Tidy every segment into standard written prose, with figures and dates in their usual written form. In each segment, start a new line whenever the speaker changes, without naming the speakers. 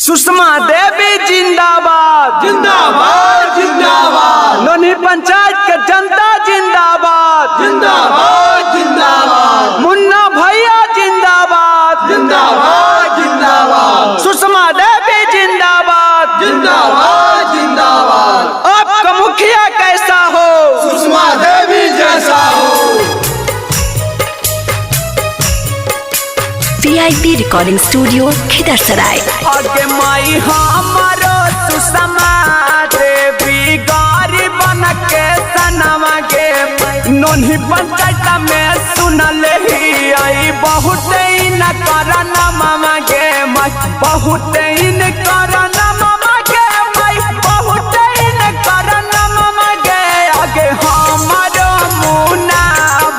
सुषमा देवी जिंदाबाद
जिंदाबाद जिंदाबाद।
नोनी पंचायत के जनता जिंदाबाद
जिंदाबाद जिंदाबाद।
मुन्ना भैया जिंदाबाद
जिंदाबाद जिंदाबाद।
सुषमा देवी जिंदाबाद
जिंदाबाद जिंदाबाद।
आपका मुखिया कैसा हो,
सुषमा देवी जैसा हो।
VIP recording studio Khidirsarai.
आगे माई हमारो सुषमा देवी गारी बन के सनमा के नोनी पंचायत में सुनल ही आई बहुत इन करन मामा के माई बहुत इन करन मामा के माई बहुत इन करन मामा के आगे हमारो मुन्ना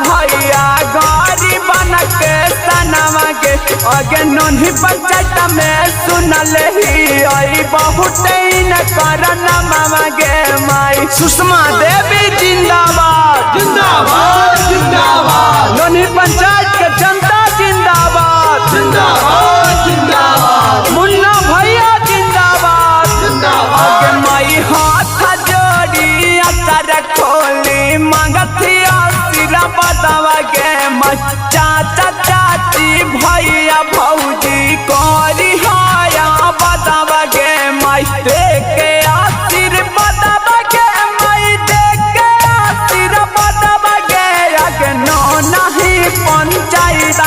भैया गारी बन के सनमा के आगे नोनी पंचायत में सुनल ही आई बहुत इन करन मामा के माई सुषमा देवी जिंदाबाद
जिंदाबाद जिंदाबाद।
नोनी पंचायत के जनता जिंदाबाद
जिंदाबाद जिंदाबाद।
मुन्ना भैया जिंदाबाद
जिंदाबाद।
आगे माई हाथ जोड़ी असर खोली मांगथिया सिरा बतावा के माई चाचा चाची भैया भौजी कोरी हाया बतावा के माई देख के आशीर्वाद बतावा के माई देख के आशीर्वाद बतावा के आगे नो नहीं पंचायत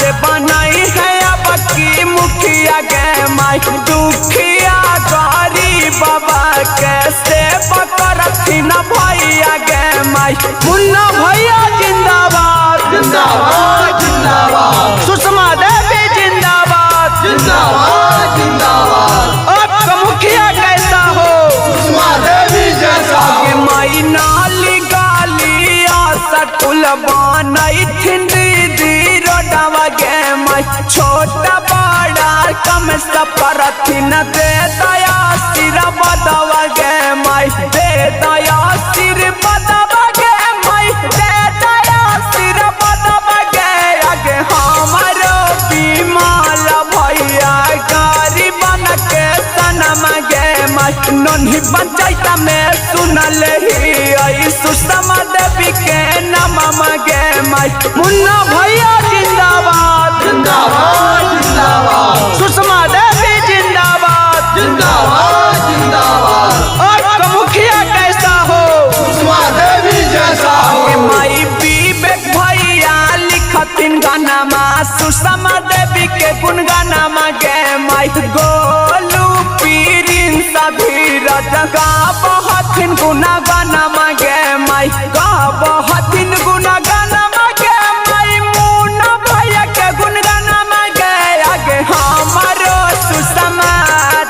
से बनाई है अब की मुखिया के माई दुखिया गरीब बाबा के से पकड़थिन भैया के माई मुन्ना भैया जिंदाबाद
जिंदाबाद जिंदाबाद।
सुषमा देवी जिंदाबाद
जिंदाबाद जिंदाबाद।
आपका मुखिया कैसा हो,
सुषमा देवी जैसा
आगे
हो।
माई नाली गाली आसकुल बनई दीदी रोडवा के माई छोटा बड़ा कम सपरथिन दे दया सिर बदवा के माई दे दया सिर बदवा के माई दे दया सिर बदवा के आगे हमारो बीमाल भैया गारी बन के सनमा गे माई नोनी पंचायत में सुनल ही आई सुषमा देवी के नामा गे माई मुन्ना भैया जिंदाबाद
जिंदाबाद जिंदाबाद।
सुषमा देवी जिंदाबाद
जिंदाबाद जिंदाबाद।
आपका मुखिया कैसा हो,
सुषमा देवी जैसा हो।
माई विवेक भैया लिखतिन गाना सुषमा देवी के गुण गाना गे माई गोलू पीरिन सभी रजगा बहुथिन गुना गाना गे माई गा बहुथिन गुना गाना गे माई मुन्ना भैया के गुण गाना गे आगे हमारो सुषमा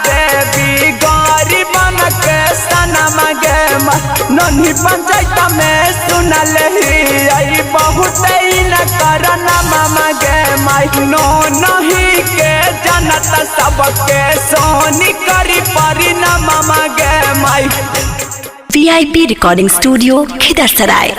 देवी गारी बन के सनमा गे माई नोनी पंचायत में सुनल ही आई बहुत इन करन मामा गे माई नो नहीं के जनत सबके सोनी करी परिणाम मामा गे माई
VIP रिकॉर्डिंग स्टूडियो खिदरसराय।